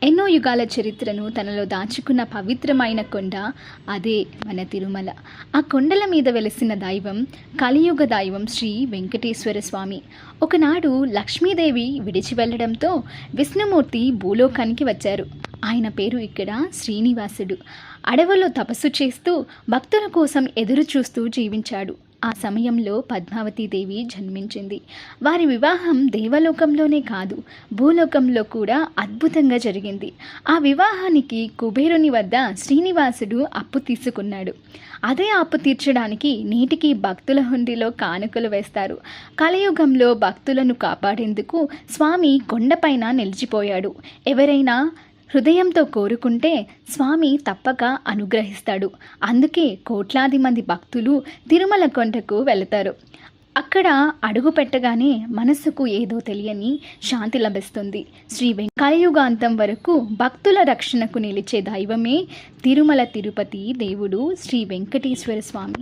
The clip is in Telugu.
ఎన్నో యుగాల చరిత్రను తనలో దాచుకున్న పవిత్రమైన కొండ అదే మన తిరుమల. ఆ కొండల మీద వెలిసిన దైవం కలియుగ దైవం శ్రీ వెంకటేశ్వర స్వామి. ఒకనాడు లక్ష్మీదేవి విడిచి వెళ్ళడంతో విష్ణుమూర్తి భూలోకానికి వచ్చారు. ఆయన పేరు ఇక్కడ శ్రీనివాసుడు. అడవుల్లో తపస్సు చేస్తూ భక్తుల కోసం ఎదురు చూస్తూ జీవించాడు. ఆ సమయంలో పద్మావతీదేవి జన్మించింది. వారి వివాహం దేవలోకంలోనే కాదు, భూలోకంలో కూడా అద్భుతంగా జరిగింది. ఆ వివాహానికి కుబేరుని వద్ద శ్రీనివాసుడు అప్పు తీసుకున్నాడు. అదే అప్పు తీర్చడానికి నేటికి భక్తుల హుండీలో కానుకలు వేస్తారు. కలియుగంలో భక్తులను కాపాడేందుకు స్వామి కొండపైన నిలిచిపోయాడు. ఎవరైనా హృదయంతో కోరుకుంటే స్వామి తప్పక అనుగ్రహిస్తాడు. అందుకే కోట్లాది మంది భక్తులు తిరుమల కొండకు వెళతారు. అక్కడ అడుగు పెట్టగానే మనసుకు ఏదో తెలియని శాంతి లభిస్తుంది. కలియుగాంతం వరకు భక్తుల రక్షణకు నిలిచే దైవమే తిరుమల తిరుపతి దేవుడు శ్రీ వెంకటేశ్వర స్వామి.